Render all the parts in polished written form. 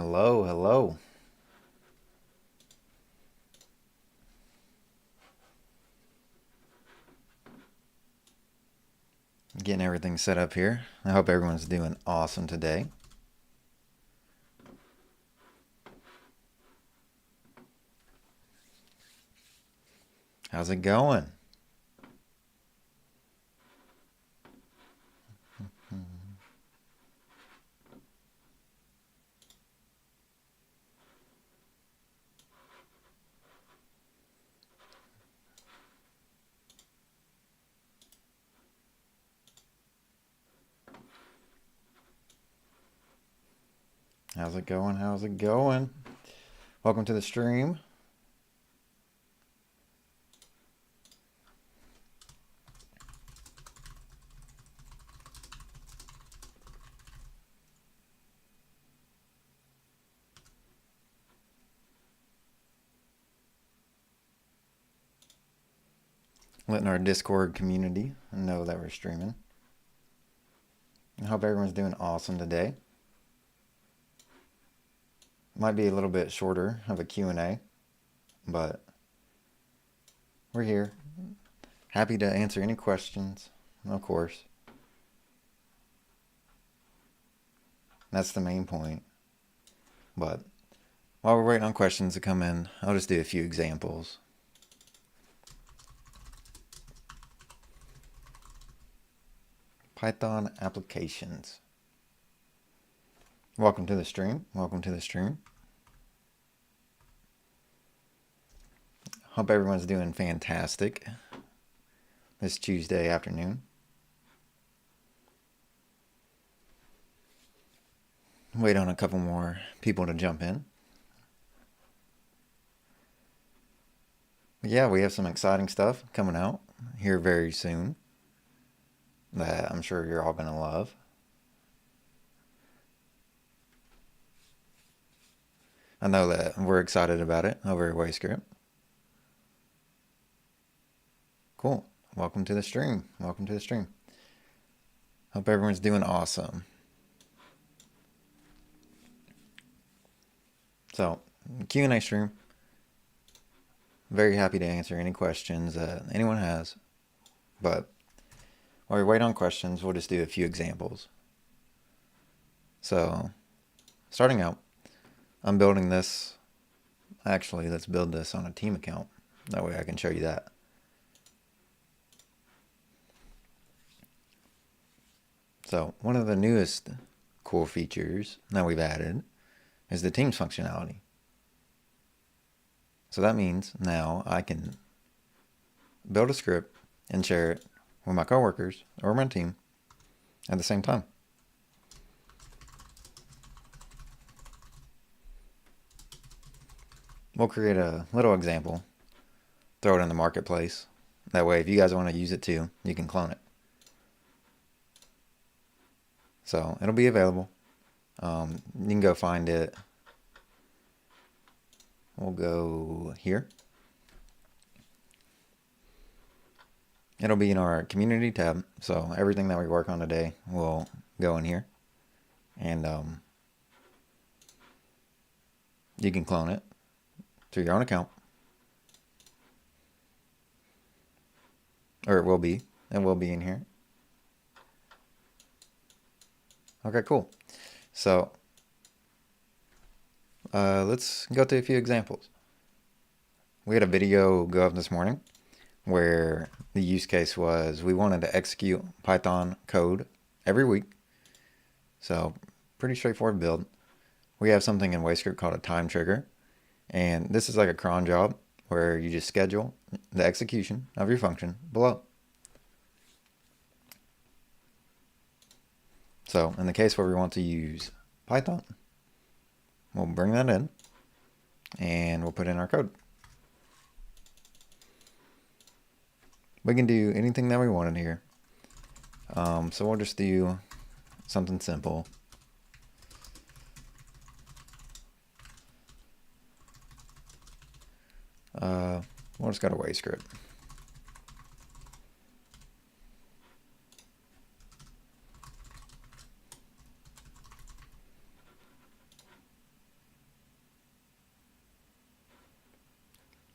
Hello, hello. Getting everything set up here. I hope everyone's doing awesome today. How's it going? How's it going? How's it going? Welcome to the stream. Letting our Discord community know that we're streaming. I hope everyone's doing awesome today. Might be a little bit shorter of a Q&A, but we're here. Happy to answer any questions, of course. That's the main point. But while we're waiting on questions to come in, I'll just do a few examples. Python applications. Welcome to the stream. Welcome to the stream. Hope everyone's doing fantastic this Tuesday afternoon. Wait on a couple more people to jump in. But yeah, we have some exciting stuff coming out here very soon that I'm sure you're all going to love. I know that we're excited about it over at WayScript. Cool. Welcome to the stream. Welcome to the stream. Hope everyone's doing awesome. So, Q&A stream. Very happy to answer any questions that anyone has. But while we wait on questions, we'll just do a few examples. So, starting out, I'm building this. Actually, let's build this on a team account. That way I can show you that. So, one of the newest cool features that we've added is the Teams functionality. So that means now I can build a script and share it with my coworkers or my team at the same time. We'll create a little example, throw it in the marketplace. That way, if you guys want to use it too, you can clone it. So it'll be available. You can go find it. We'll go here. It'll be in our community tab. So everything that we work on today will go in here. And you can clone it through your own account. Or it will be. It will be in here. Okay, cool. So let's go through a few examples. We had a video go up this morning where the use case was we wanted to execute Python code every week. So pretty straightforward build. We have something in WayScript called a time trigger. And this is like a cron job where you just schedule the execution of your function below. So in the case where we want to use Python, we'll bring that in and we'll put in our code. We can do anything that we want in here. So we'll just do something simple. We'll just go to WayScript.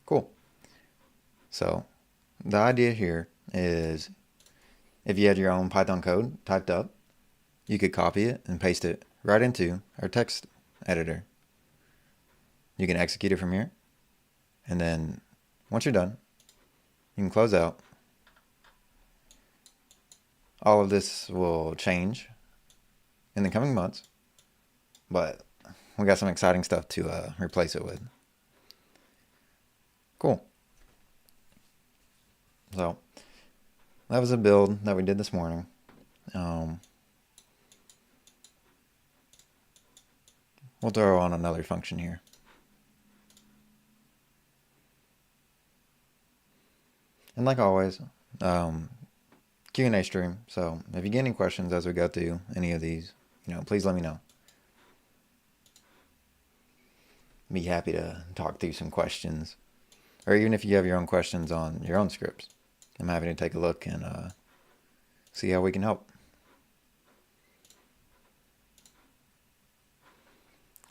Cool. So the idea here is if you had your own Python code typed up, you could copy it and paste it right into our text editor. You can execute it from here. And then once you're done, you can close out. All of this will change in the coming months, but we got some exciting stuff to replace it with. Cool. So that was a build that we did this morning. We'll throw on another function here. And like always, Q&A stream. So if you get any questions as we go through any of these, please let me know. Be happy to talk through some questions, or even if you have your own questions on your own scripts, I'm happy to take a look and see how we can help.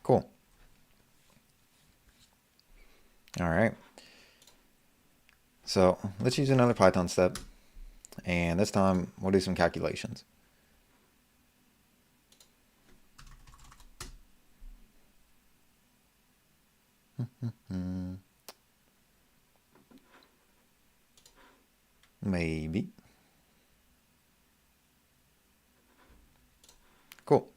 Cool. All right. So let's use another Python step, and this time we'll do some calculations. Maybe. Cool.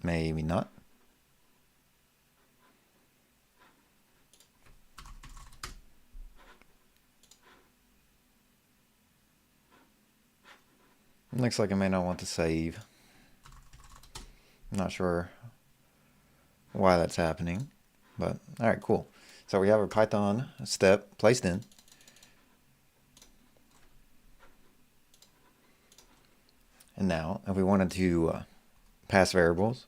Maybe not. Looks like I may not want to save. I'm not sure why that's happening, but all right, cool. So we have our Python step placed in. And now, if we wanted to pass variables,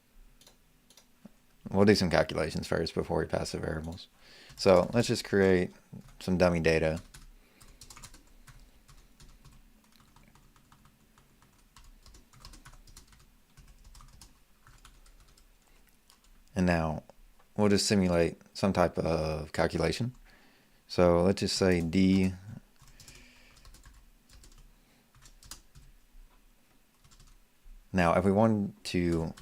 we'll do some calculations first before we pass the variables. So let's just create some dummy data. And now we'll just simulate some type of calculation. So let's just say D Now, if we wanted to,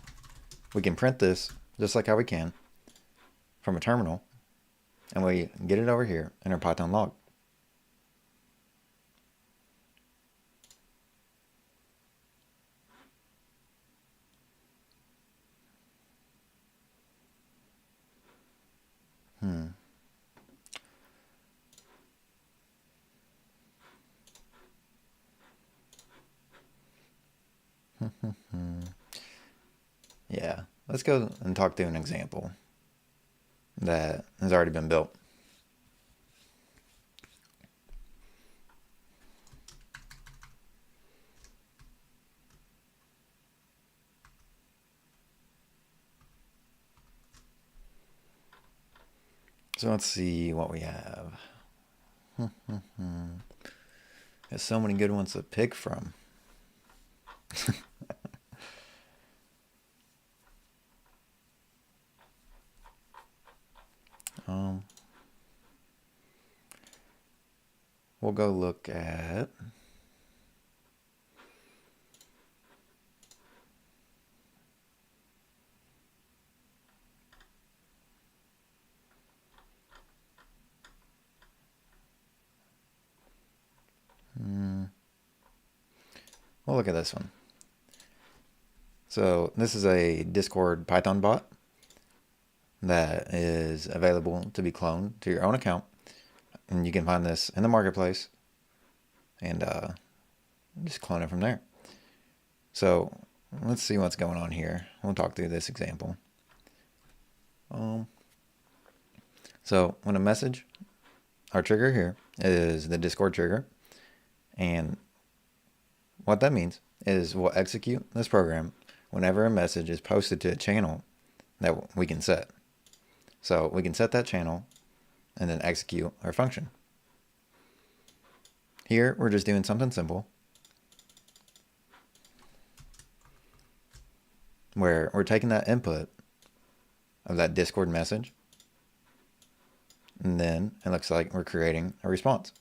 we can print this just like how we can from a terminal, and we get it over here in our Python log. Yeah, let's go and talk through an example that has already been built. So let's see what we have. There's so many good ones to pick from. We'll go look at we'll look at this one. So this is a Discord Python bot that is available to be cloned to your own account. And you can find this in the marketplace and just clone it from there. So let's see what's going on here. We'll talk through this example. So when a message, our trigger here is the Discord trigger. And what that means is we'll execute this program whenever a message is posted to a channel that we can set. So we can set that channel and then execute our function. Here, we're just doing something simple. where we're taking that input of that Discord message, and then it looks like we're creating a response.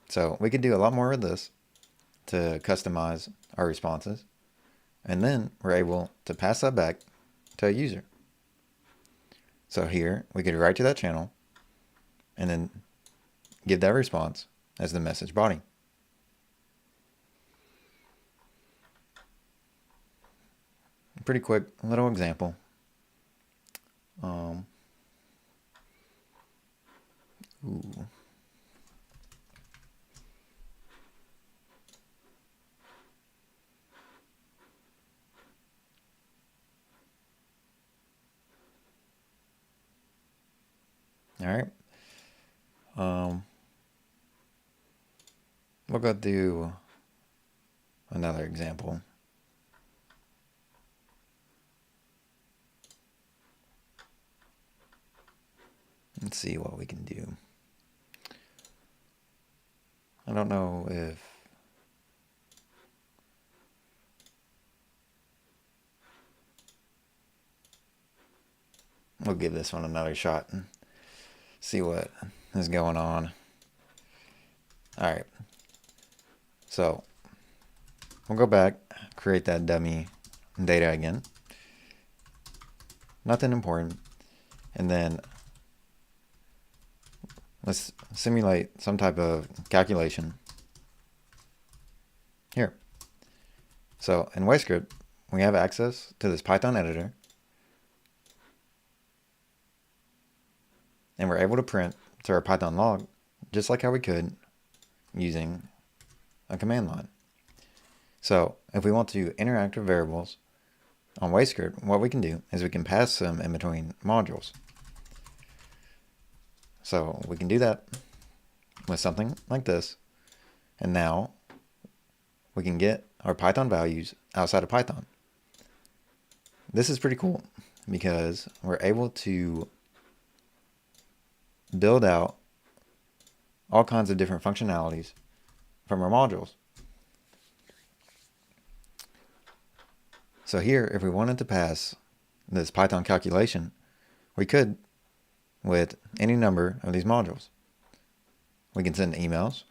So we could do a lot more with this to customize our responses, and then we're able to pass that back to a user. So here we could write to that channel and then give that response as the message body. Pretty quick little example. Ooh. All right. We'll go do another example. Let's see what we can do. I don't know if we'll give this one another shot and see what is going on. All right. So we'll go back, create that dummy data again. Nothing important. And then let's simulate some type of calculation here. So in WayScript, we have access to this Python editor, and we're able to print to our Python log just like how we could using a command line. So if we want to interact with variables on WayScript, what we can do is we can pass them in between modules. So we can do that with something like this, and now we can get our Python values outside of Python. This is pretty cool because we're able to build out all kinds of different functionalities from our modules. So here, if we wanted to pass this Python calculation, we could with any number of these modules. We can send emails,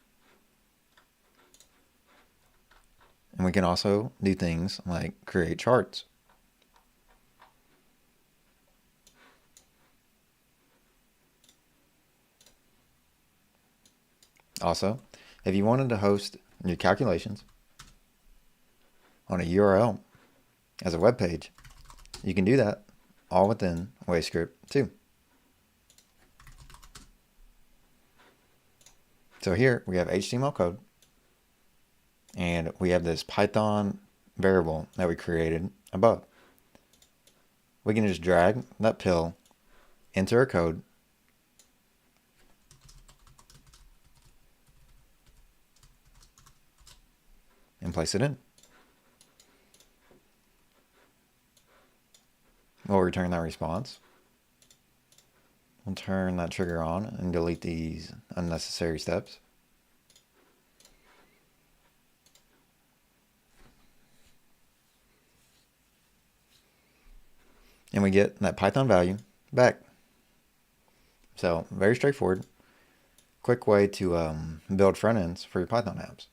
and we can also do things like create charts. Also, if you wanted to host your calculations on a URL as a web page, you can do that all within WayScript too. So here we have HTML code, and we have this Python variable that we created above. We can just drag that pill into our code and place it in. We'll return that response. We'll turn that trigger on and delete these unnecessary steps. And we get that Python value back. So very straightforward. Quick way to build front ends for your Python apps.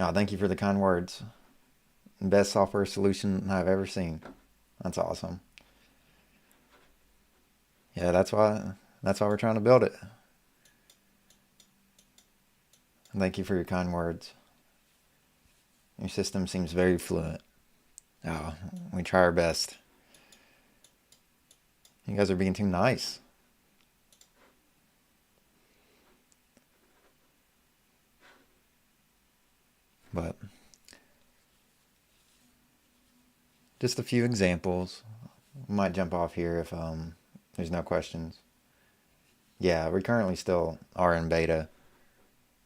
Oh, thank you for the kind words. Best software solution I've ever seen. That's awesome. Yeah, that's why we're trying to build it. Thank you for your kind words. Your system seems very fluent. Oh, we try our best. You guys are being too nice. But just a few examples. We might jump off here if there's no questions. Yeah, we currently still are in beta.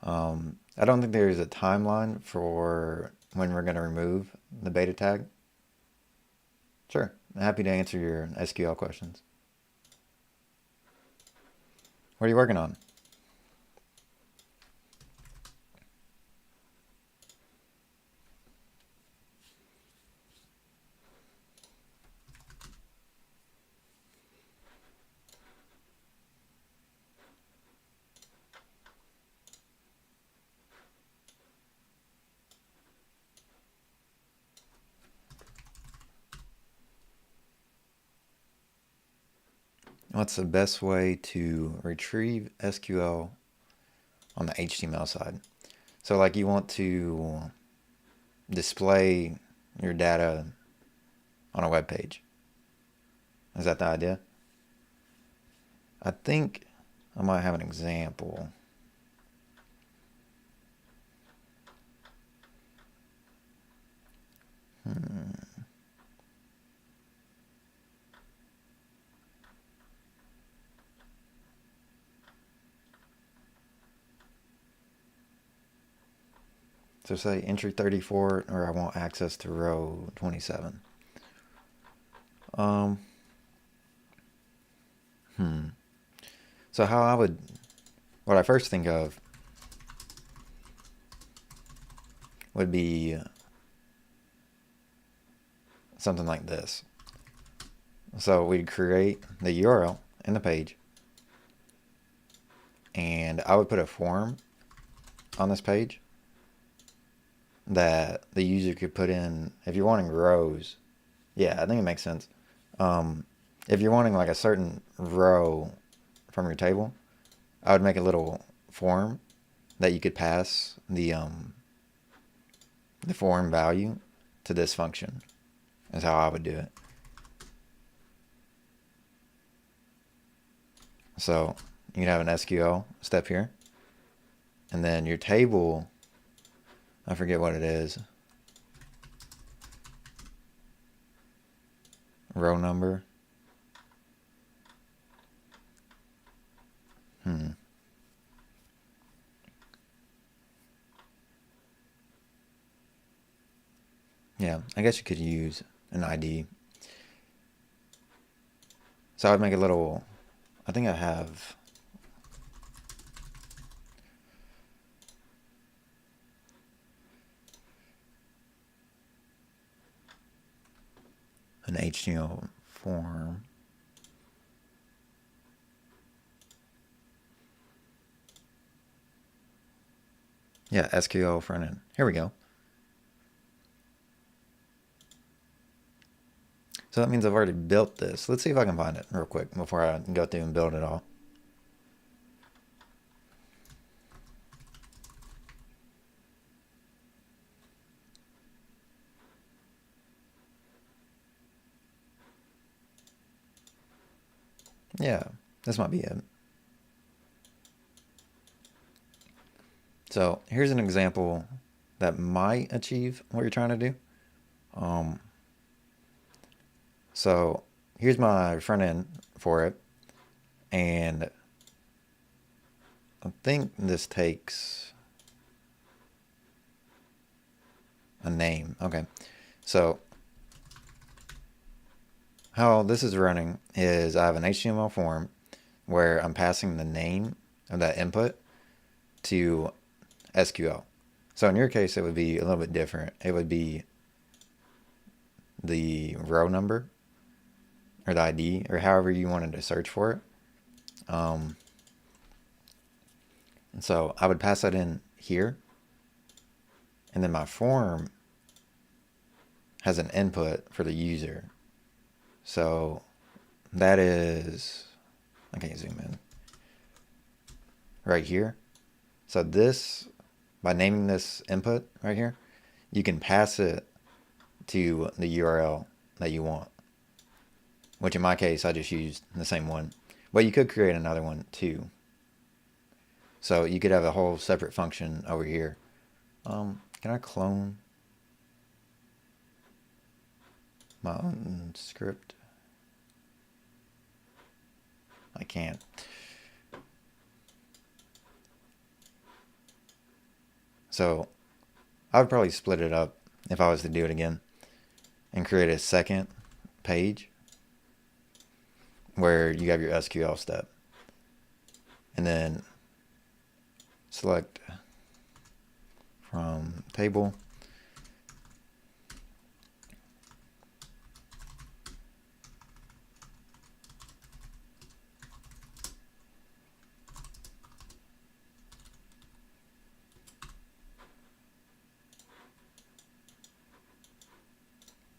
I don't think there's a timeline for when we're going to remove the beta tag. Sure, I'm happy to answer your SQL questions. What are you working on? What's the best way to retrieve SQL on the HTML side? So like you want to display your data on a web page. Is that the idea? I think I might have an example. So say entry 34, or I want access to row 27. Um, So what I first think of would be something like this. So we'd create the URL in the page, and I would put a form on this page that the user could put in. If you're wanting rows, yeah, I think it makes sense. If you're wanting like a certain row from your table, I would make a little form that you could pass the form value to this function. Is how I would do it. So you can have an SQL step here, and then your table, I forget what it is, row number. Yeah, I guess you could use an ID. So I would make a little, I think I have an HTML form. Yeah, SQL front end. Here we go. So that means I've already built this. Let's see if I can find it real quick before I go through and build it all. Yeah, this might be it. So here's an example that might achieve what you're trying to do. So here's my front end for it, and I think this takes a name. Okay, so how this is running is I have an HTML form where I'm passing the name of that input to SQL. So in your case, it would be a little bit different. It would be the row number or the ID or however you wanted to search for it. And so I would pass that in here. And then my form has an input for the user. So that is, I can't zoom in, right here. So this, by naming this input right here, you can pass it to the URL that you want, which in my case, I just used the same one. But you could create another one too. So you could have a whole separate function over here. Can I clone my own script? I can't. So I would probably split it up if I was to do it again and create a second page where you have your SQL step. And then select from table.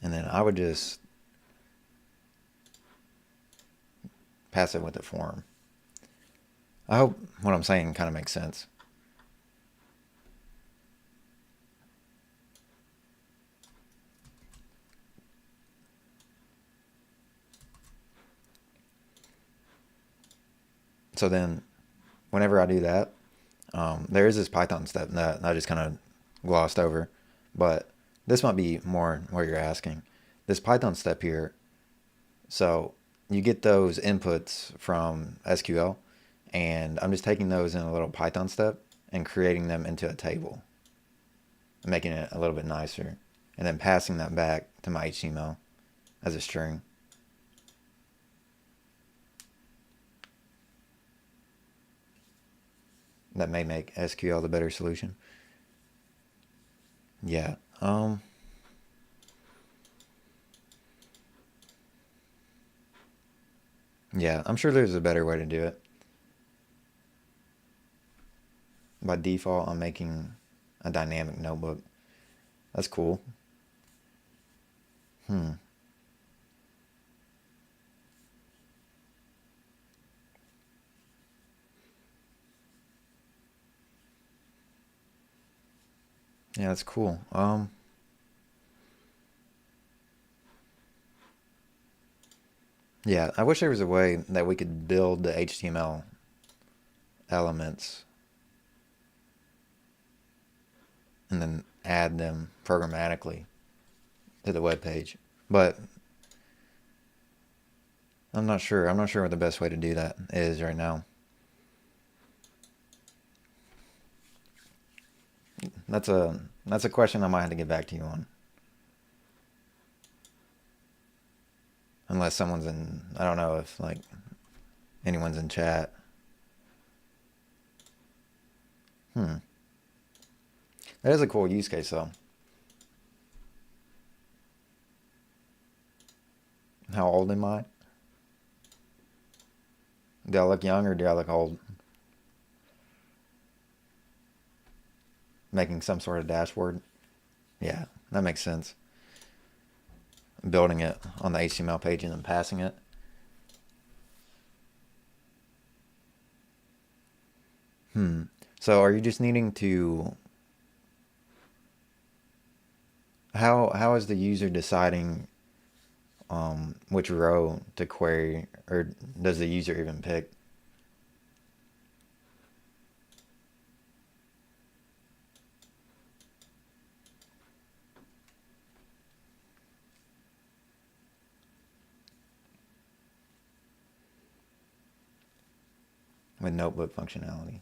And then I would just pass it with a form. I hope what I'm saying kind of makes sense. So then whenever I do that, there is this Python step that I just kind of glossed over, but this might be more what you're asking. This Python step here, so you get those inputs from SQL, and I'm just taking those in a little Python step and creating them into a table, making it a little bit nicer, and then passing that back to my HTML as a string. That may make SQL the better solution. Yeah. Yeah, I'm sure there's a better way to do it. By default, I'm making a dynamic notebook. That's cool. Hmm. Yeah, that's cool. Yeah, I wish there was a way that we could build the HTML elements and then add them programmatically to the web page. But I'm not sure. I'm not sure what the best way to do that is right now. That's a question I might have to get back to you on. Unless someone's in, I don't know if like anyone's in chat. That is a cool use case though. How old am I? Do I look young or do I look old? Making some sort of dashboard. Yeah, that makes sense. Building it on the HTML page and then passing it. So are you just needing to, how is the user deciding which row to query, or does the user even pick? With notebook functionality.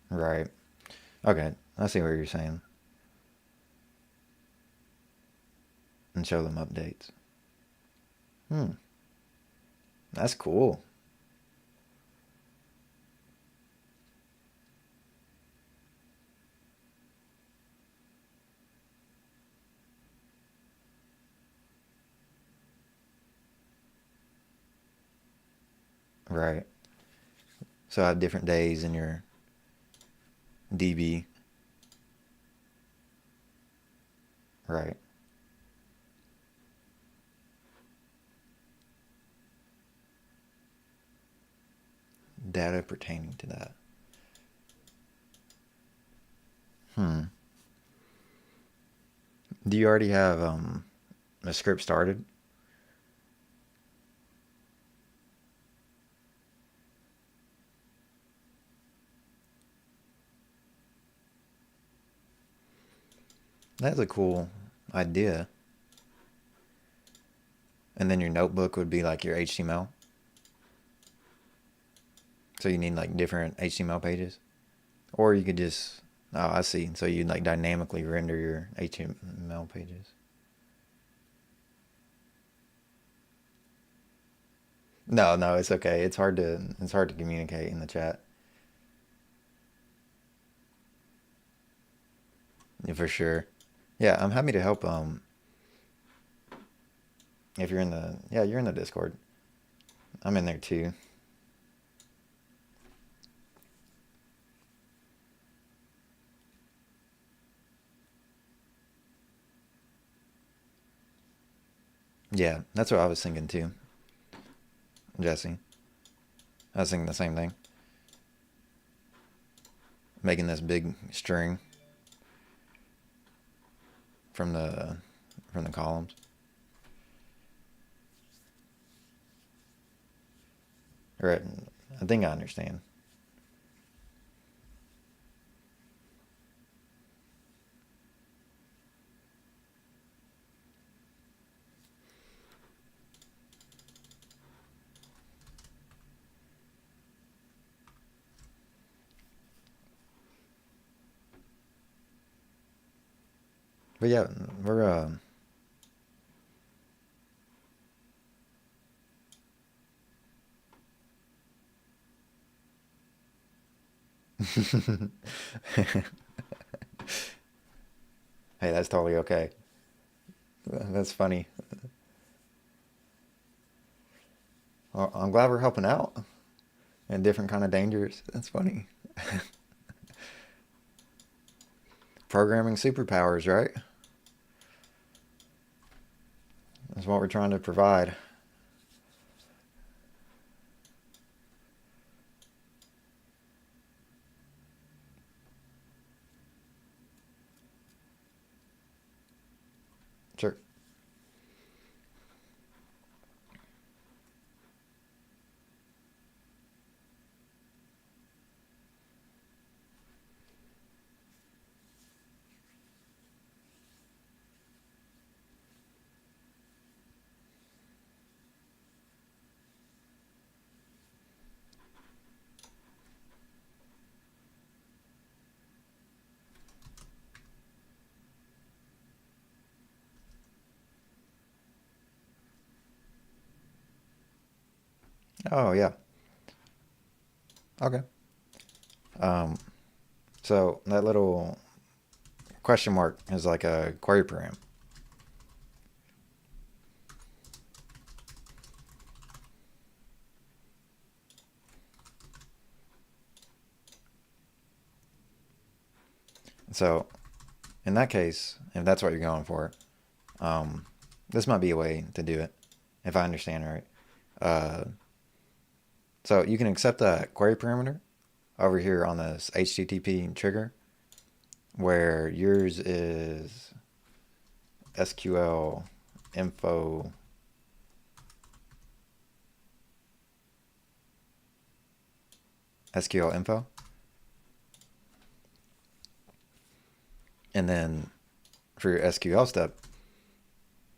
Right. Okay, I see what you're saying. And show them updates. That's cool. Right. So I have different days in your DB. Right. Data pertaining to that. Do you already have a script started? That's a cool idea. And then your notebook would be like your HTML. So you need like different HTML pages. Or you could just, oh, I see. So you like dynamically render your HTML pages. No, no, it's okay. It's hard to communicate in the chat. Yeah, for sure. Yeah, I'm happy to help if you're in the, yeah, you're in the Discord. I'm in there too. Yeah, that's what I was thinking too, Jesse. I was thinking the same thing. Making this big string from the columns. Right. I think I understand. But yeah, we're hey, that's totally okay. That's funny. Well, I'm glad we're helping out in different kind of dangers. That's funny. Programming superpowers, right? That's what we're trying to provide. Sure. Oh yeah. Okay. Um, so that little question mark is like a query param. So in that case, if that's what you're going for, um, this might be a way to do it, if I understand right. Uh, so you can accept a query parameter over here on this HTTP trigger, where yours is SQL info SQL info, and then for your SQL step,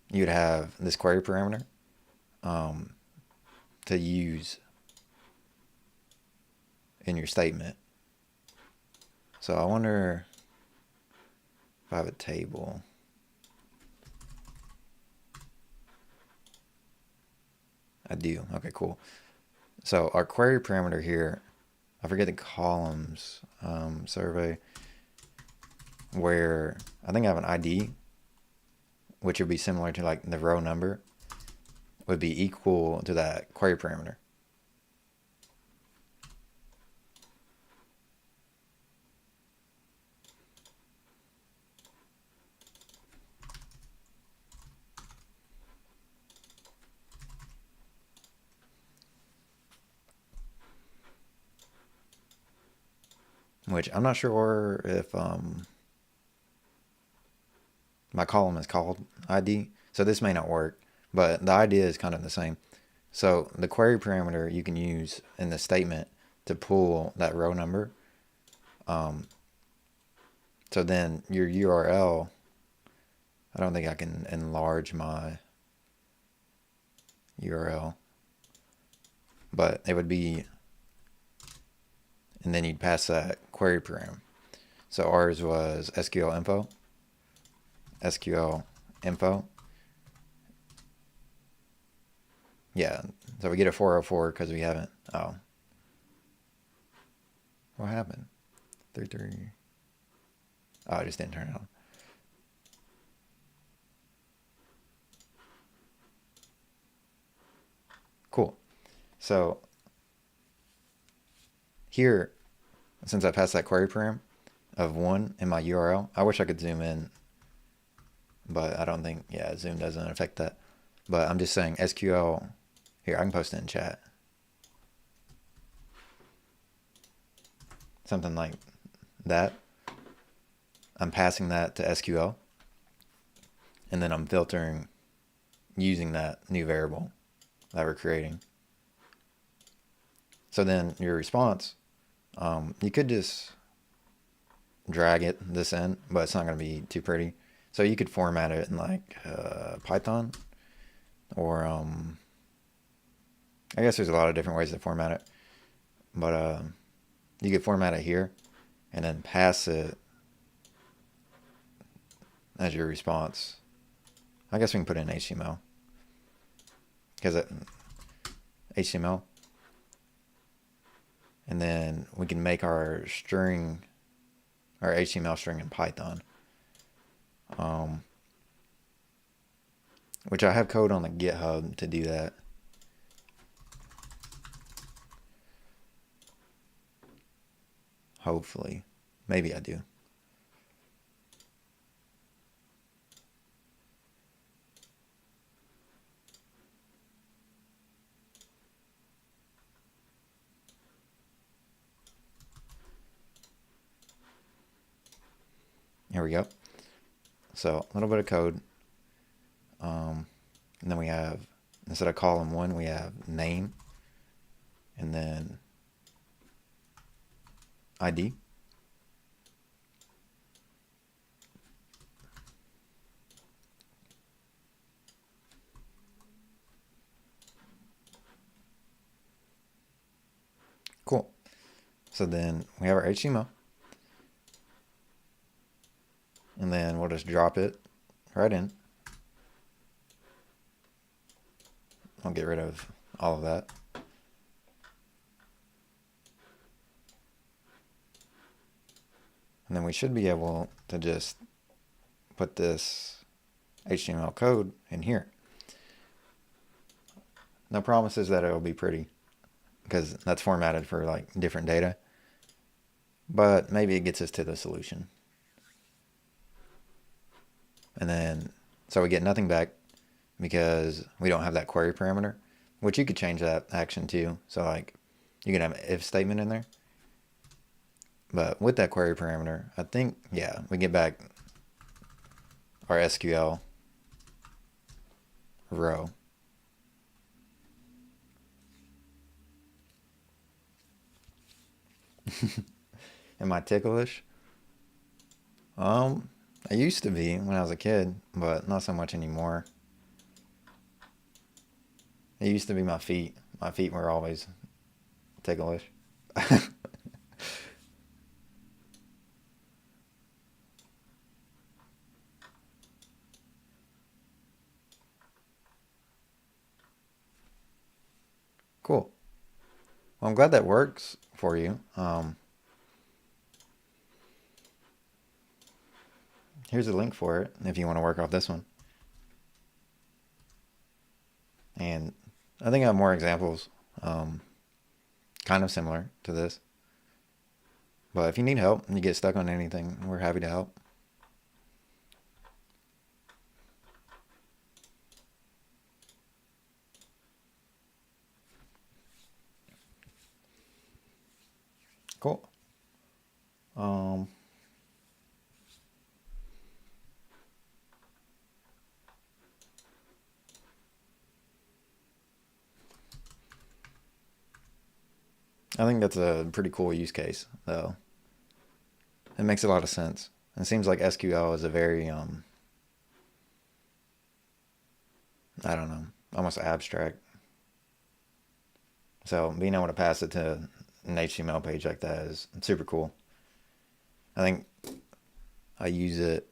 you'd have this query parameter um, to use in your statement. So I wonder if I have a table. I do. Okay, cool. So our query parameter here, I forget the columns survey, where I think I have an ID, which would be similar to like the row number, would be equal to that query parameter. Which I'm not sure if my column is called ID, so this may not work, but the idea is kind of the same. So the query parameter you can use in the statement to pull that row number. So then your URL, I don't think I can enlarge my URL, but it would be, and then you'd pass that query param. So ours was SQL info. Yeah, so we get a 404 because we haven't, oh, what happened? 33. Oh, I just didn't turn it on. Cool. So here, since I passed that query param of 1 in my URL, I wish I could zoom in, but I don't think, yeah, zoom doesn't affect that. But I'm just saying SQL. Here, I can post it in chat. Something like that. I'm passing that to SQL. And then I'm filtering using that new variable that we're creating. So then your response, you could just drag this in, but it's not going to be too pretty. So you could format it in like Python, or I guess there's a lot of different ways to format it. But you could format it here and then pass it as your response. I guess we can put it in HTML. Because HTML. And then we can make our string, our HTML string in Python. Which I have code on the GitHub to do that. Hopefully. Maybe I do. Here we go. So a little bit of code. And then we have, instead of column 1, we have name. And then ID. Cool. So then we have our HTML. And then we'll just drop it right in. I'll get rid of all of that. And then we should be able to just put this HTML code in here. No promises that it'll be pretty, because that's formatted for like different data. But maybe it gets us to the solution. And then, so we get nothing back because we don't have that query parameter, which you could change that action too. So like you can have an if statement in there. But with that query parameter, I think, yeah, we get back our SQL row. Am I ticklish? I used to be when I was a kid, but not so much anymore. It used to be my feet. My feet were always ticklish. Cool. Well, I'm glad that works for you. Here's a link for it if you want to work off this one. And I think I have more examples kind of similar to this. But if you need help and you get stuck on anything, we're happy to help. Cool. I think that's a pretty cool use case, though. It makes a lot of sense. It seems like SQL is a very, I don't know, almost abstract. So being able to pass it to an HTML page like that is super cool. I think I use it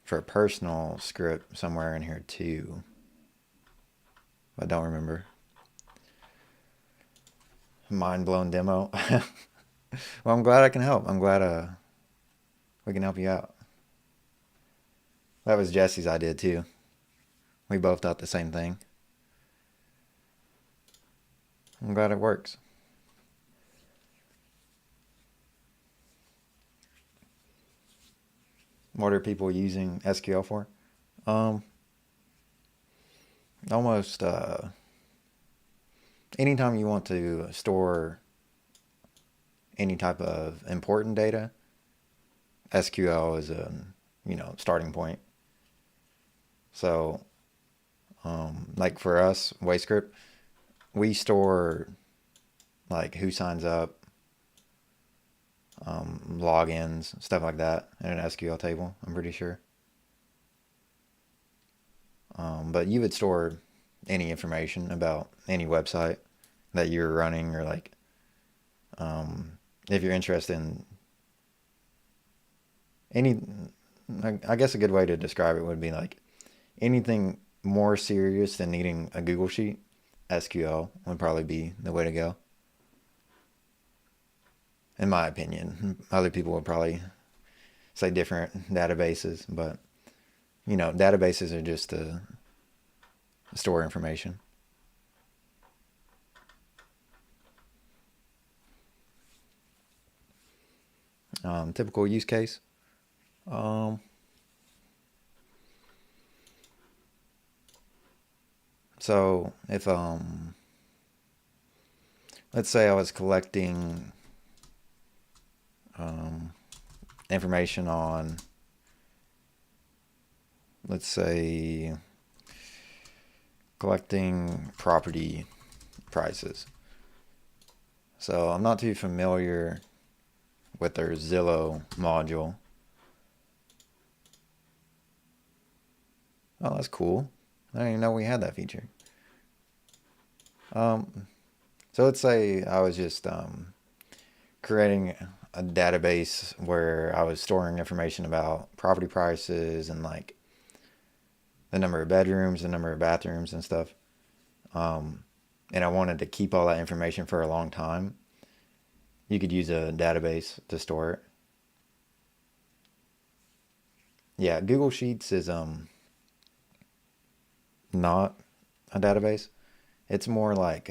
for a personal script somewhere in here too. I don't remember. Mind blown demo. Well, I'm glad I can help. I'm glad we can help you out. That was Jesse's idea too. We both thought the same thing. I'm glad it works. What are people using SQL for? almost anytime you want to store any type of important data, SQL is a starting point. So like for us, WayScript, we store like who signs up, logins, stuff like that in an SQL table, I'm pretty sure. But you would store any information about any website that you're running, or like if you're interested in any, I guess a good way to describe it would be like anything more serious than needing a Google Sheet, SQL would probably be the way to go. In my opinion, other people would probably say different databases, but databases are just to store information. Typical use case. So if let's say I was collecting information on, let's say, collecting property prices. So I'm not too familiar with their Zillow module. Oh, that's cool. I didn't even know we had that feature. So let's say I was just creating a database where I was storing information about property prices and like the number of bedrooms, the number of bathrooms and stuff. And I wanted to keep all that information for a long time. You could use a database to store it. Yeah, Google Sheets is not a database. It's more like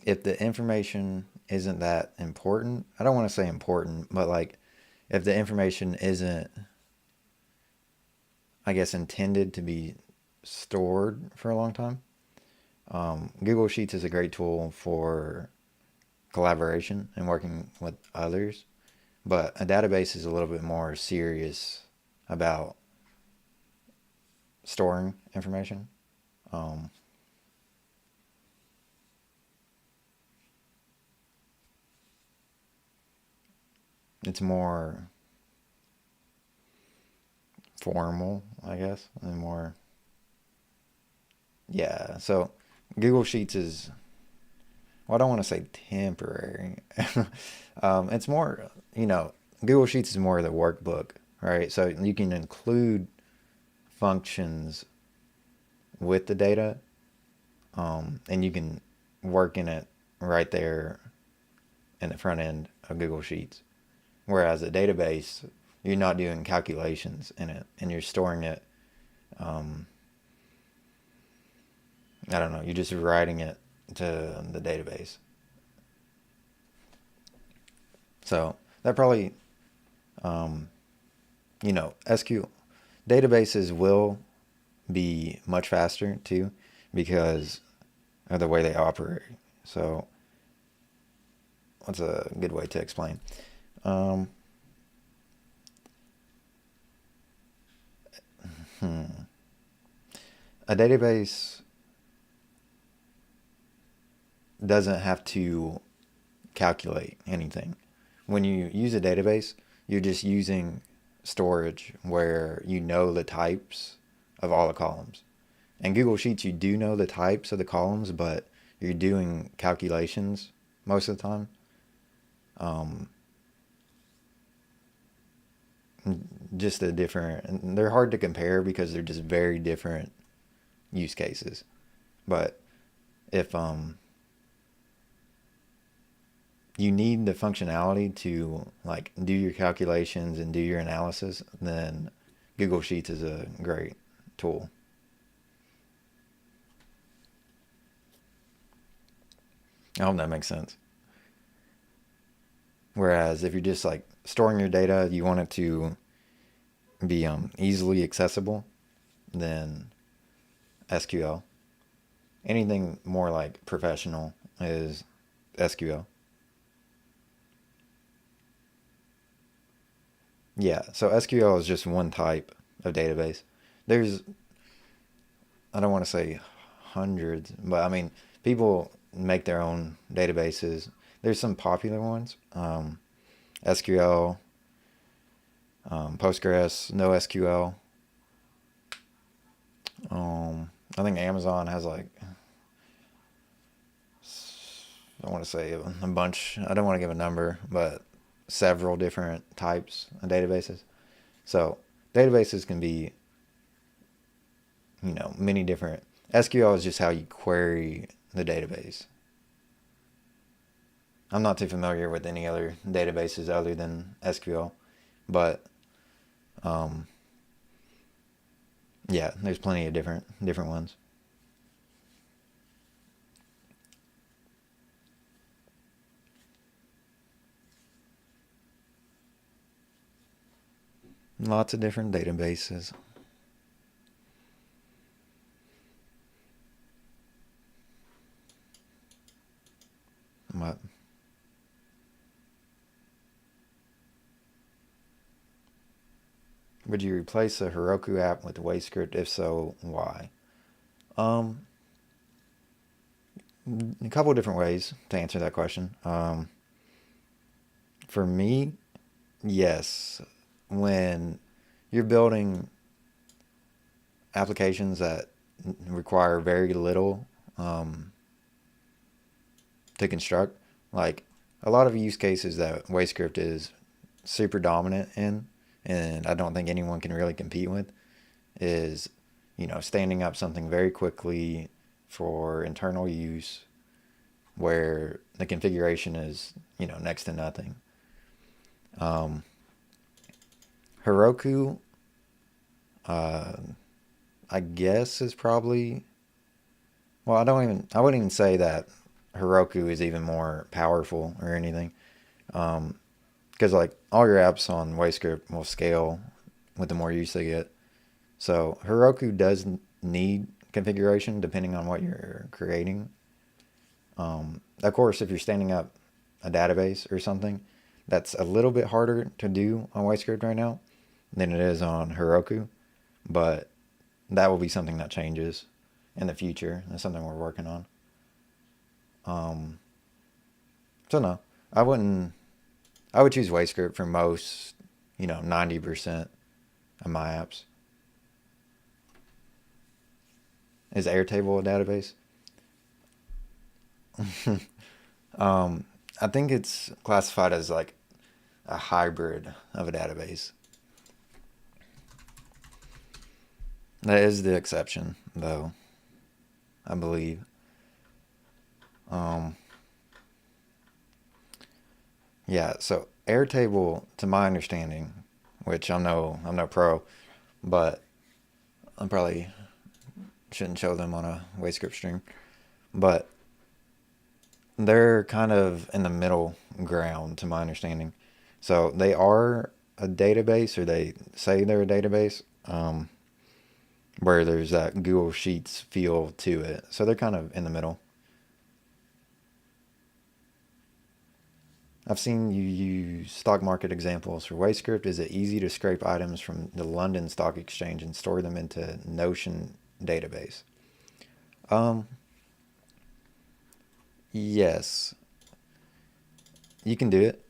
if the information isn't that important, I don't want to say important, but like if the information isn't, I guess, intended to be stored for a long time, Google Sheets is a great tool for collaboration and working with others. But a database is a little bit more serious about storing information. It's more formal, I guess, and more, yeah. So Google Sheets is, well, I don't want to say temporary. It's more, Google Sheets is more the workbook, right? So you can include functions with the data, and you can work in it right there in the front end of Google Sheets. Whereas a database, you're not doing calculations in it, and you're storing it. I don't know. You're just writing it to the database. So that probably, SQL databases will be much faster too because of the way they operate. So what's a good way to explain? Um, a database doesn't have to calculate anything. When you use a database, you're just using storage where you know the types of all the columns. In Google Sheets, you do know the types of the columns, but you're doing calculations most of the time. Just a different, they're hard to compare because they're just very different use cases. But if you need the functionality to like do your calculations and do your analysis, then Google Sheets is a great tool. I hope that makes sense. Whereas if you're just like storing your data, you want it to be easily accessible, then SQL. Anything more like professional is SQL. Yeah, so SQL is just one type of database. There's, I don't want to say hundreds, but I mean, people make their own databases. There's some popular ones, SQL, Postgres, NoSQL. I think Amazon has like, I want to say a bunch. I don't want to give a number, but several different types of databases. So databases can be, many different. SQL is just how you query the database. I'm not too familiar with any other databases other than SQL, but yeah, there's plenty of different ones. Lots of different databases. What? Would you replace a Heroku app with WayScript? If so, why? Um, a couple of different ways to answer that question. For me, yes. When you're building applications that require very little to construct, like a lot of use cases that WayScript is super dominant in, and I don't think anyone can really compete with, is standing up something very quickly for internal use where the configuration is next to nothing. Um, Heroku, uh, I guess is probably, well, I wouldn't even say that Heroku is even more powerful or anything. Because like all your apps on WayScript will scale with the more use they get. So Heroku does need configuration depending on what you're creating. Of course, if you're standing up a database or something, that's a little bit harder to do on WayScript right now than it is on Heroku. But that will be something that changes in the future. That's something we're working on. Um, so no, I wouldn't. I would choose WayScript for most, 90% of my apps. Is Airtable a database? I think it's classified as like a hybrid of a database. That is the exception, though, I believe. Um, yeah, so Airtable, to my understanding, which I'm no pro, but I probably shouldn't show them on a WayScript stream, but they're kind of in the middle ground, to my understanding. So they are a database, or they say they're a database, where there's that Google Sheets feel to it. So they're kind of in the middle. I've seen you use stock market examples for WayScript. Is it easy to scrape items from the London Stock Exchange and store them into Notion database? Um, yes, you can do it.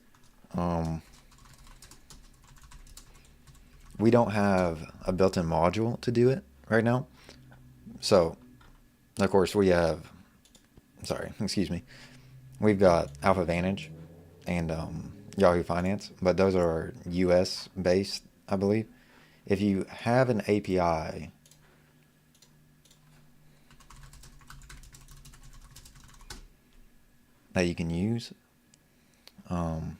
Um, we don't have a built-in module to do it right now. So, of course, sorry, excuse me. We've got Alpha Vantage and Yahoo Finance, but those are US based, I believe. If you have an API, that you can use, um,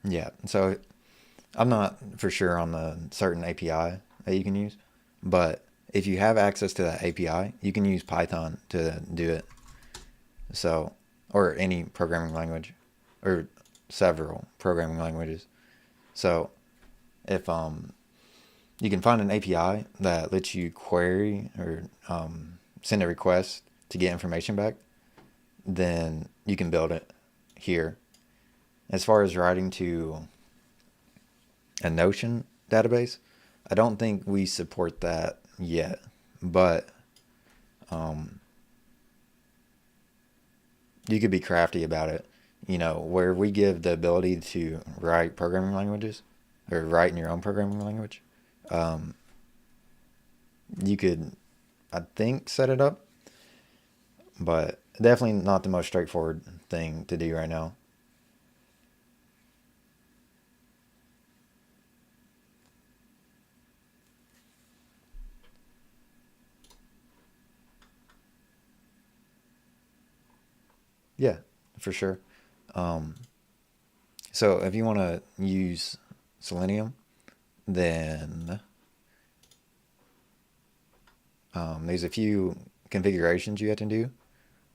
yeah. So I'm not for sure on the certain API that you can use, but if you have access to that API, you can use Python to do it. So, or any programming language, or several programming languages. So, if you can find an API that lets you query or send a request to get information back, then you can build it here. As far as writing to a Notion database, I don't think we support that yet, but you could be crafty about it. Where we give the ability to write programming languages or write in your own programming language, you could, I think, set it up, but definitely not the most straightforward thing to do right now. Yeah, for sure. So if you want to use Selenium, then there's a few configurations you have to do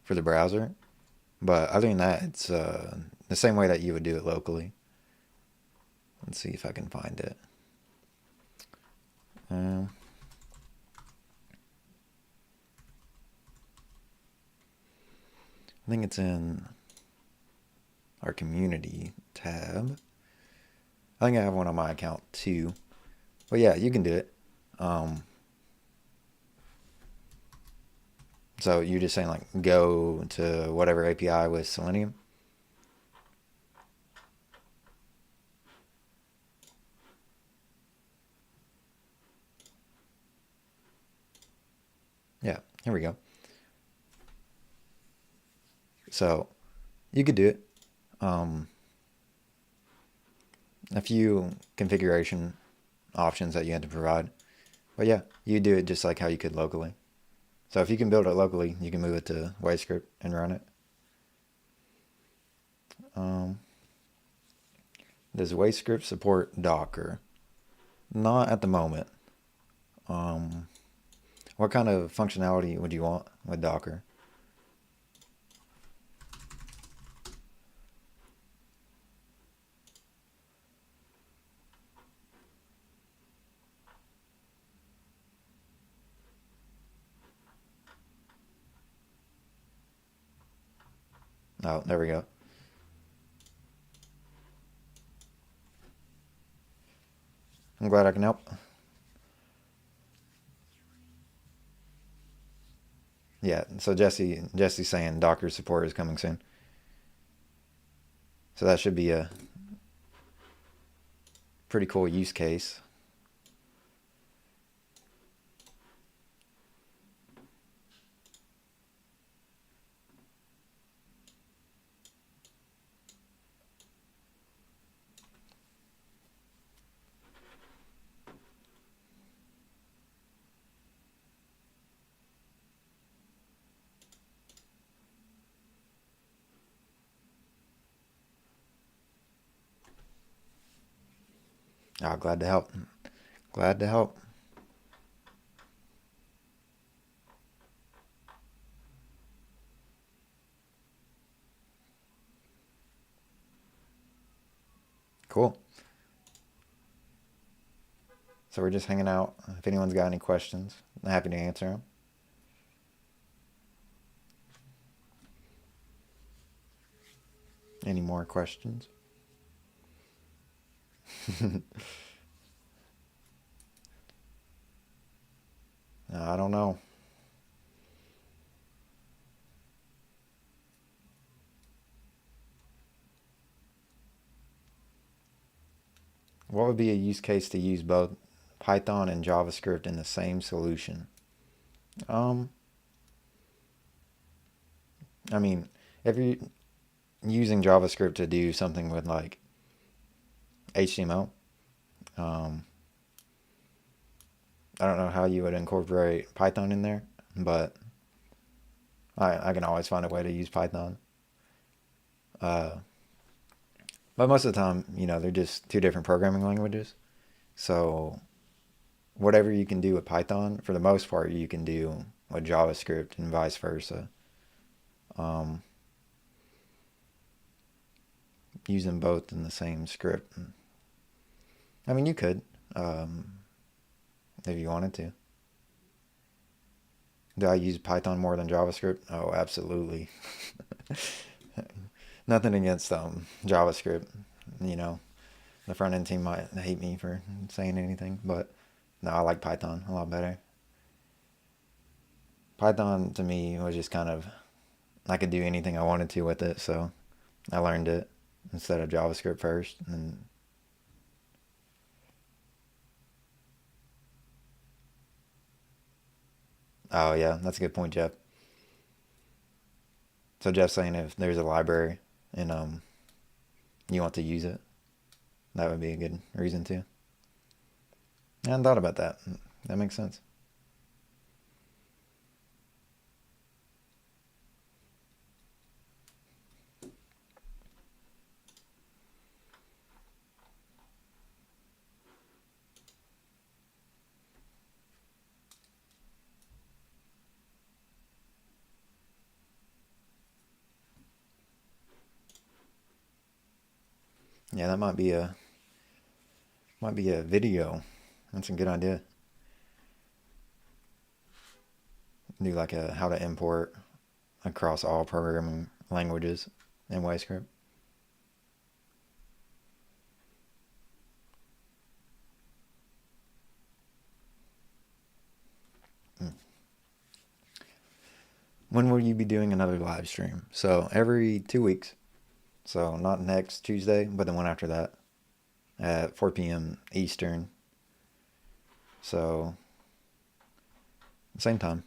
for the browser. But other than that, it's the same way that you would do it locally. Let's see if I can find it. I think it's in our community tab. I think I have one on my account too. But yeah, you can do it. So you're just saying like go to whatever API with Selenium. Yeah, here we go. So you could do it. A few configuration options that you had to provide. But yeah, you do it just like how you could locally. So if you can build it locally, you can move it to WayScript and run it. Does WayScript support Docker? Not at the moment. What kind of functionality would you want with Docker? Oh, there we go. I'm glad I can help. Yeah, so Jesse's saying Docker support is coming soon. So that should be a pretty cool use case. Oh, glad to help. Glad to help. Cool. So we're just hanging out. If anyone's got any questions, I'm happy to answer them. Any more questions? I don't know. What would be a use case to use both Python and JavaScript in the same solution? I mean, if you're using JavaScript to do something with like HTML, I don't know how you would incorporate Python in there, but I can always find a way to use Python. But most of the time, they're just two different programming languages. So whatever you can do with Python, for the most part, you can do with JavaScript and vice versa. Um, use them both in the same script. I mean, you could, um, if you wanted to. Do I use Python more than JavaScript? Oh, absolutely. Nothing against JavaScript. You know, the front end team might hate me for saying anything, but no, I like Python a lot better. Python to me was just kind of, I could do anything I wanted to with it, so I learned it instead of JavaScript first. And oh yeah, that's a good point, Jeff. So Jeff's saying if there's a library and you want to use it, that would be a good reason to. I hadn't thought about that. That makes sense. Yeah, that might be a video. That's a good idea. Do like a how to import across all programming languages in WayScript. Mm. When will you be doing another live stream? So every 2 weeks. So not next Tuesday, but the one after that at 4 p.m. Eastern. So same time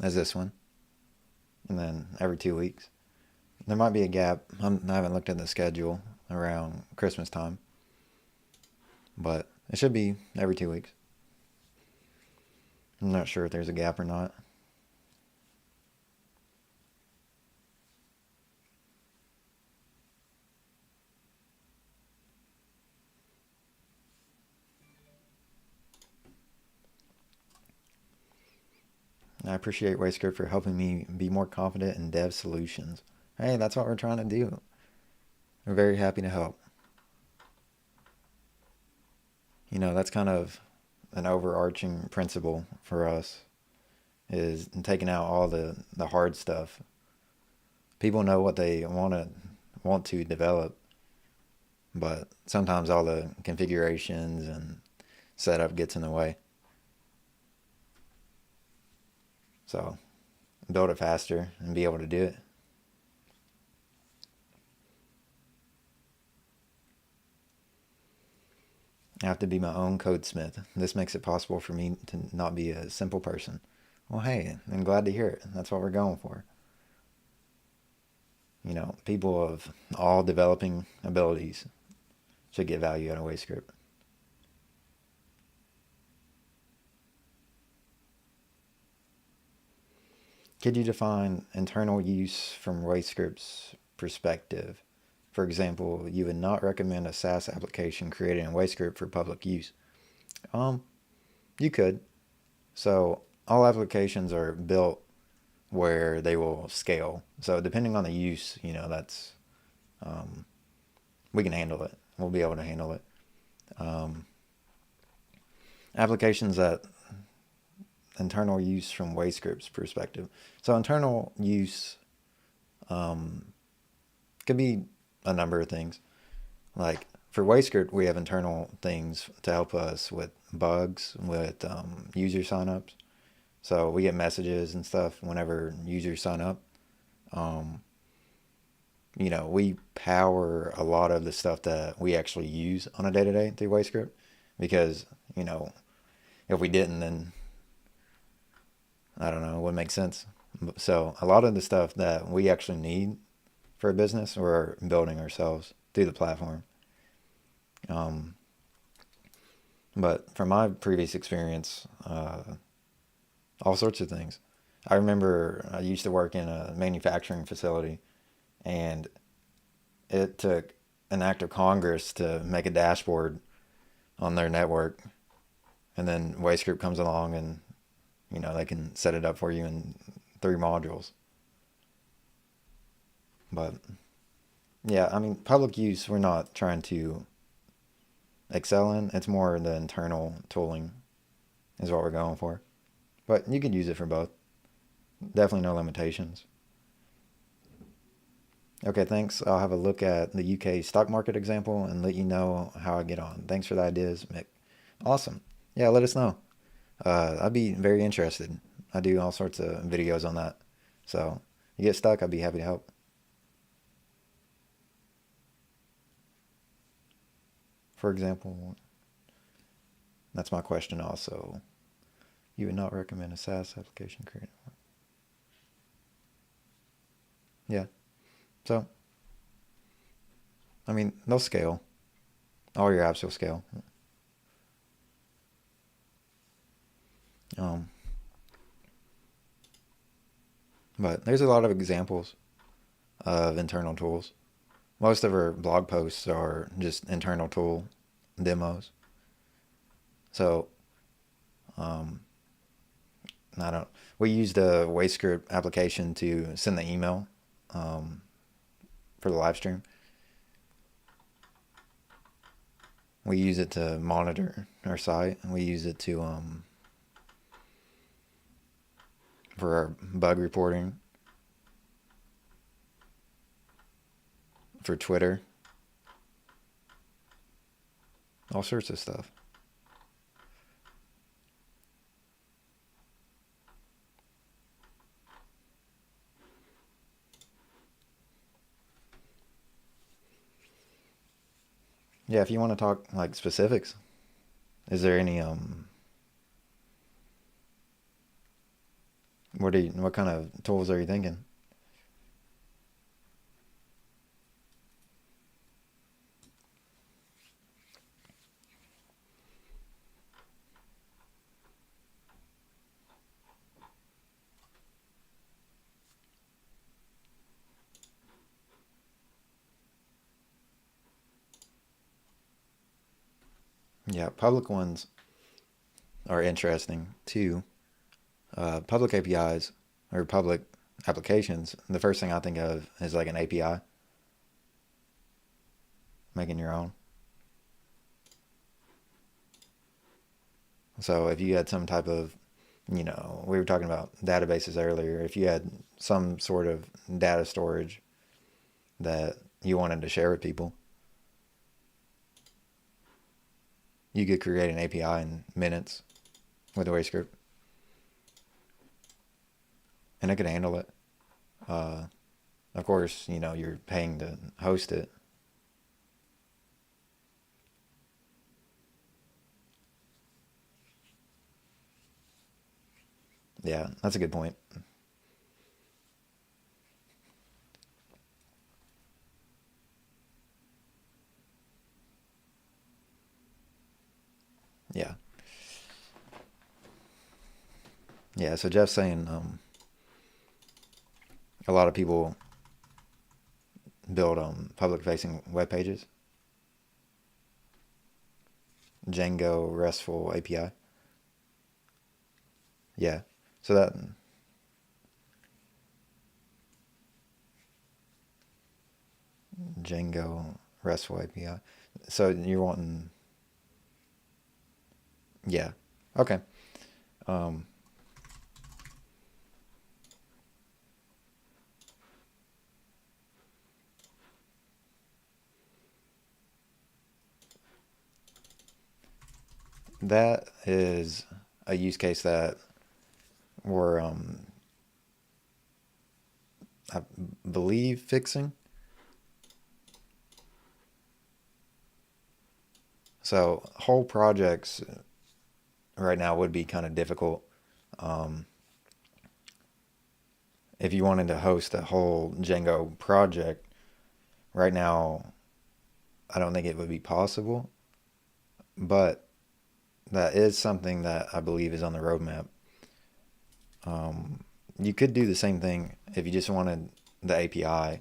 as this one, and then every 2 weeks. There might be a gap. I haven't looked at the schedule around Christmas time, but it should be every 2 weeks. I'm not sure if there's a gap or not. I appreciate WayScript for helping me be more confident in dev solutions. Hey, that's what we're trying to do. We're very happy to help. You know, that's kind of an overarching principle for us is taking out all the hard stuff. People know what they want to develop, but sometimes all the configurations and setup gets in the way. So build it faster and be able to do it. I have to be my own codesmith. This makes it possible for me to not be a simple person. Well, hey, I'm glad to hear it. That's what we're going for. You know, people of all developing abilities should get value out of WayScript. Could you define internal use from WayScript's perspective? For example, you would not recommend a SaaS application created in WayScript for public use. Um, you could. So all applications are built where they will scale. So depending on the use, that's um, we can handle it. We'll be able to handle it. Um, applications that internal use from WayScript's perspective. So internal use um, could be a number of things. Like for WayScript, we have internal things to help us with bugs, with user signups. So we get messages and stuff whenever users sign up. Um, we power a lot of the stuff that we actually use on a day-to-day through WayScript because, if we didn't, then I don't know, it wouldn't make sense. So a lot of the stuff that we actually need for a business, we're building ourselves through the platform. Um, but from my previous experience, all sorts of things. I remember I used to work in a manufacturing facility, and it took an act of Congress to make a dashboard on their network. And then WayScript comes along and, they can set it up for you in 3 modules. But yeah, I mean, public use, we're not trying to excel in. It's more the internal tooling is what we're going for. But you could use it for both. Definitely no limitations. Okay, thanks. I'll have a look at the UK stock market example and let you know how I get on. Thanks for the ideas, Mick. Awesome. Yeah, let us know. I'd be very interested. I do all sorts of videos on that. So you get stuck, I'd be happy to help. For example, that's my question also. You would not recommend a SaaS application created? Yeah. So, I mean, they'll scale. All your apps will scale. But there's a lot of examples of internal tools. Most of our blog posts are just internal tool demos. So, we used a WayScript application to send the email for the live stream. We use it to monitor our site, and we use it to for our bug reporting, for Twitter, all sorts of stuff. Yeah, if you want to talk like specifics, is there any what kind of tools are you thinking? Yeah, public ones are interesting too. Public APIs or public applications, the first thing I think of is like an API, making your own. So if you had some type of, we were talking about databases earlier, if you had some sort of data storage that you wanted to share with people, you could create an API in minutes with a WayScript. And it could handle it. Of course, you're paying to host it. Yeah, that's a good point. Yeah. Yeah, so Jeff's saying a lot of people build public-facing web pages. Django RESTful API. Yeah. So that Django RESTful API. So you're wanting, yeah. Okay. That is a use case that we're, I believe, fixing. So whole projects right now would be kind of difficult. If you wanted to host a whole Django project, right now, I don't think it would be possible. But that is something that I believe is on the roadmap. You could do the same thing if you just wanted the API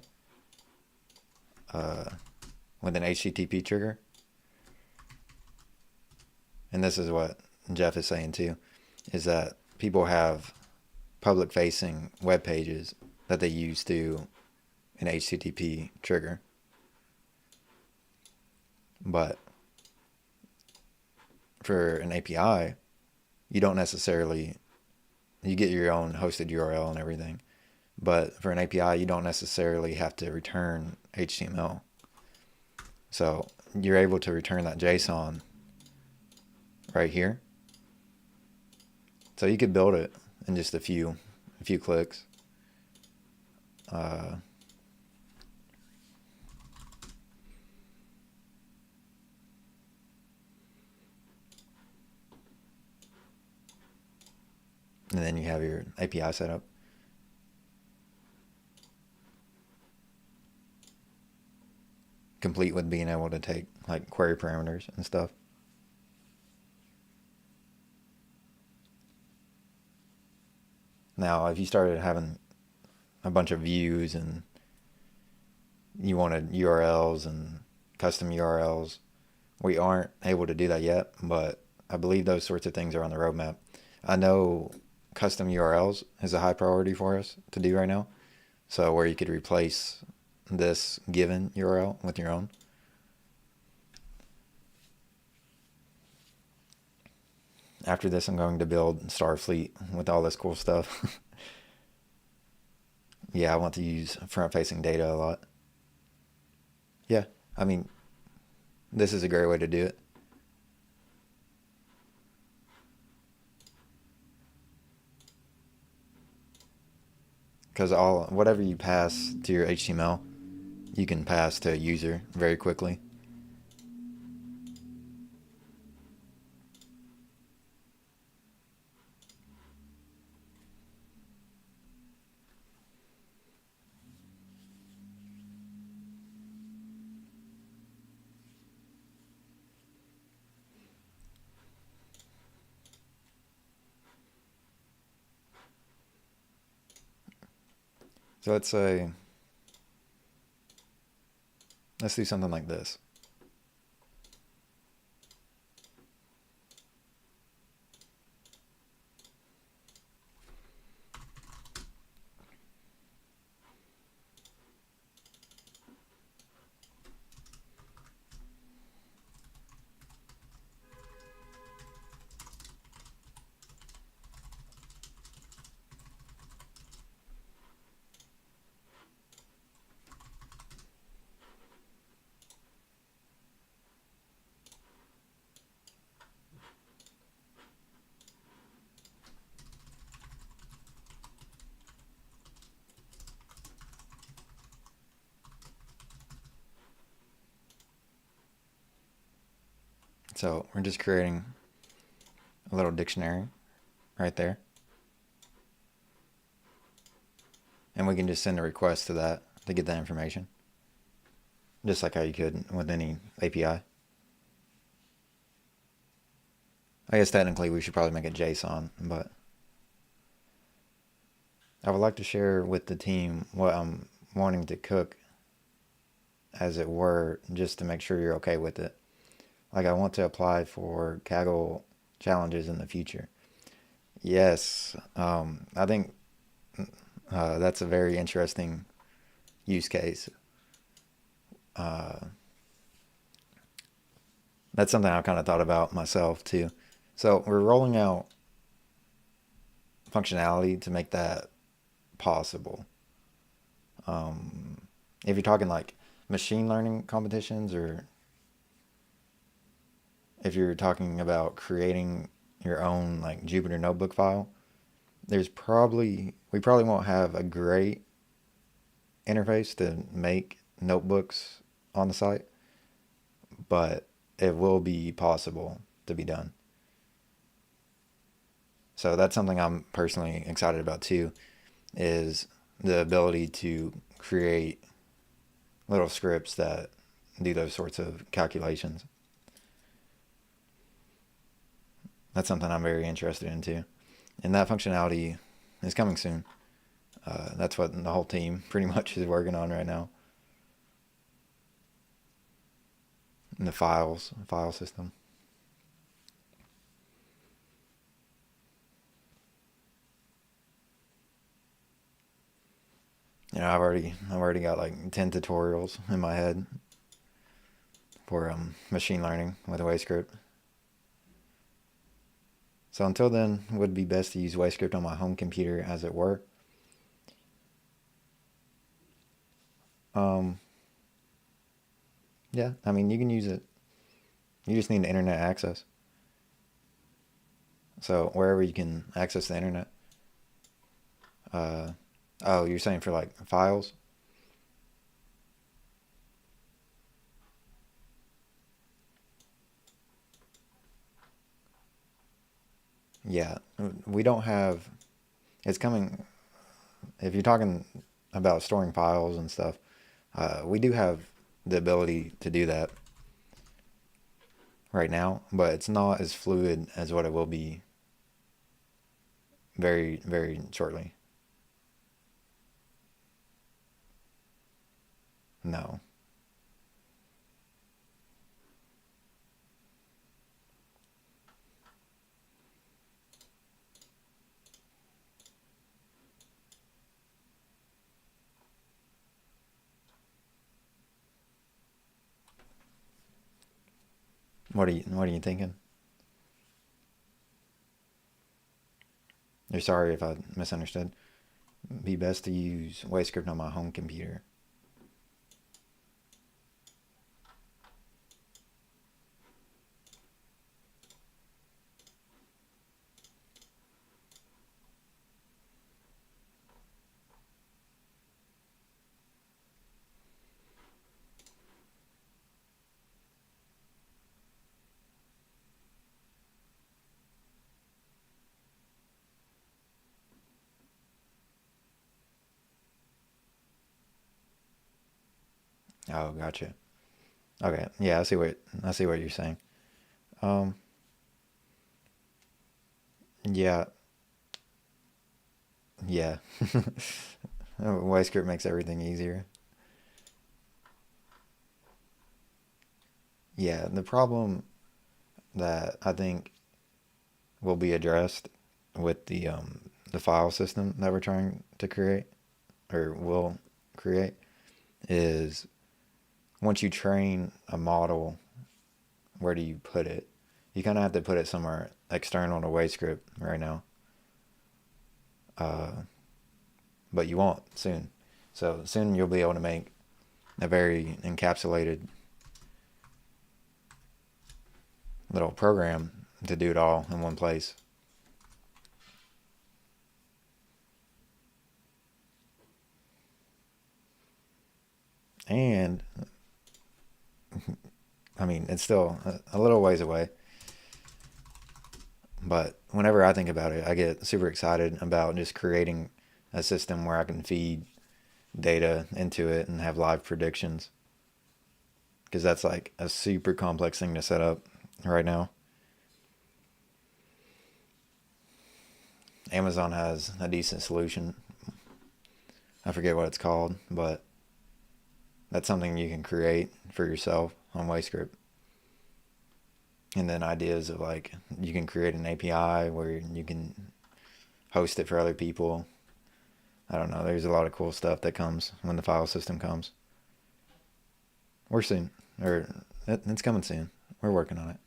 with an HTTP trigger. And this is what Jeff is saying too, is that people have public facing web pages that they use to an HTTP trigger. But for an API, you don't necessarily, you get your own hosted URL and everything. But for an API, you don't necessarily have to return HTML. So you're able to return that JSON right here. So you could build it in just a few clicks. And then you have your API set up. Complete with being able to take like query parameters and stuff. Now, if you started having a bunch of views and you wanted URLs and custom URLs, we aren't able to do that yet, but I believe those sorts of things are on the roadmap. I know custom URLs is a high priority for us to do right now. So where you could replace this given URL with your own. After this, I'm going to build Starfleet with all this cool stuff. Yeah, I want to use front-facing data a lot. Yeah, I mean, this is a great way to do it. Because whatever you pass to your HTML, you can pass to a user very quickly. So let's do something like this. So we're just creating a little dictionary right there. And we can just send a request to that to get that information. Just like how you could with any API. I guess technically we should probably make it JSON, but I would like to share with the team what I'm wanting to cook, as it were, just to make sure you're okay with it. Like, I want to apply for Kaggle challenges in the future. Yes, I think that's a very interesting use case. That's something I've kind of thought about myself too. So we're rolling out functionality to make that possible. If you're talking like machine learning competitions, or if you're talking about creating your own like Jupyter notebook file, we probably won't have a great interface to make notebooks on the site, but it will be possible to be done. So that's something I'm personally excited about too, is the ability to create little scripts that do those sorts of calculations. That's something I'm very interested in too. And that functionality is coming soon. That's what the whole team pretty much is working on right now. In the file system. I've already got like 10 tutorials in my head for machine learning with WayScript. So until then, it would be best to use WayScript on my home computer, as it were. Yeah, I mean, you can use it. You just need internet access. So wherever you can access the internet. Oh, you're saying for like files? Yeah, we don't have. It's coming. If you're talking about storing files and stuff, we do have the ability to do that right now, but it's not as fluid as what it will be very, very shortly. No. What are you thinking? You're sorry if I misunderstood. Be best to use WayScript on my home computer. Oh, gotcha. Okay, yeah, I see what you're saying. Um, yeah, yeah. WayScript makes everything easier. Yeah, the problem that I think will be addressed with the file system that we're trying to create or will create is once you train a model, where do you put it? You kind of have to put it somewhere external to WayScript right now, but you won't soon. So soon you'll be able to make a very encapsulated little program to do it all in one place. And I mean, it's still a little ways away, but whenever I think about it, I get super excited about just creating a system where I can feed data into it and have live predictions, because that's like a super complex thing to set up right now. Amazon has a decent solution. I forget what it's called, but that's something you can create for yourself on WayScript. And then ideas of like you can create an API where you can host it for other people. I don't know. There's a lot of cool stuff that comes when the file system comes. We're soon, or it's coming soon. We're working on it.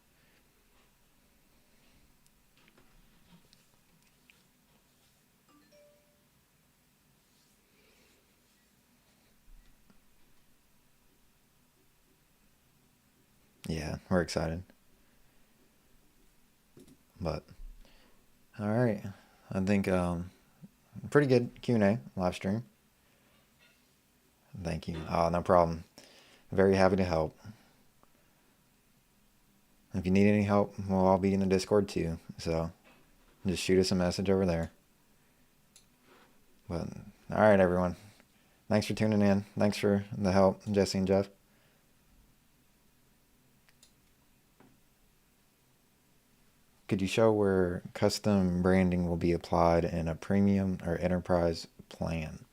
Yeah, we're excited. But all right, I think pretty good Q&A live stream. Thank you. No problem. Very happy to help. If you need any help, we'll all be in the Discord too. So just shoot us a message over there. But all right, everyone. Thanks for tuning in. Thanks for the help, Jesse and Jeff. Could you show where custom branding will be applied in a premium or enterprise plan?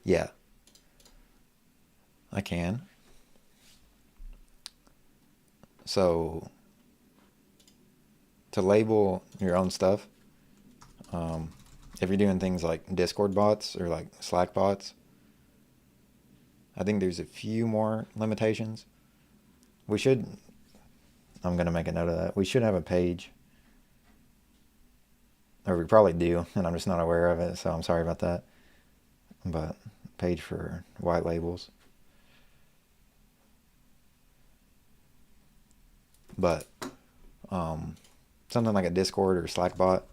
Yeah, I can. So to label your own stuff, if you're doing things like Discord bots or like Slack bots, I think there's a few more limitations. We should, I'm going to make a note of that. We should have a page, or we probably do, and I'm just not aware of it, so I'm sorry about that. But page for white labels. But something like a Discord or Slack bot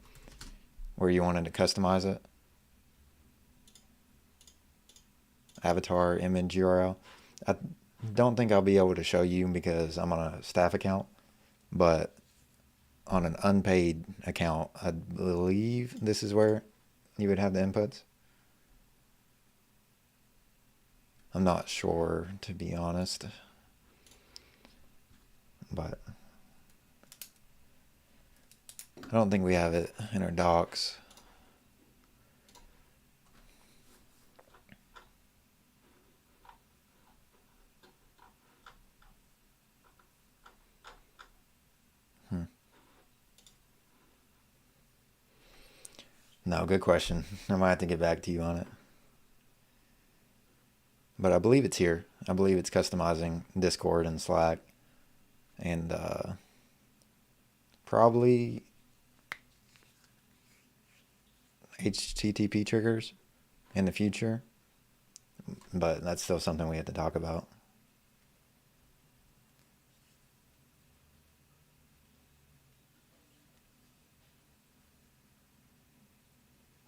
where you wanted to customize it, avatar, image, URL. I don't think I'll be able to show you because I'm on a staff account, but on an unpaid account, I believe this is where you would have the inputs. I'm not sure, to be honest, but I don't think we have it in our docs. No, good question. I might have to get back to you on it. But I believe it's here. I believe it's customizing Discord and Slack and probably HTTP triggers in the future. But that's still something we have to talk about.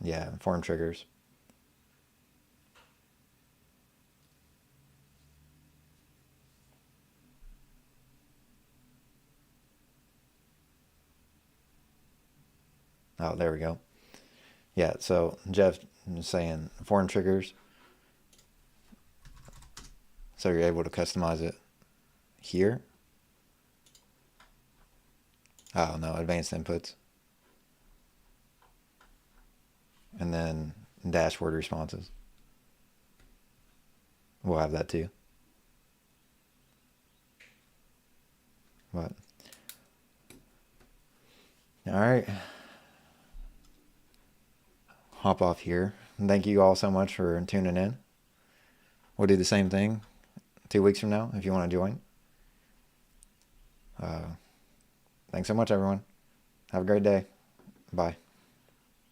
Yeah, form triggers. Oh, there we go. Yeah, so Jeff is saying form triggers. So you're able to customize it here. Oh, no, advanced inputs. And then dashboard responses. We'll have that too. But all right, hop off here. Thank you all so much for tuning in. We'll do the same thing 2 weeks from now if you want to join. Thanks so much, everyone. Have a great day. Bye.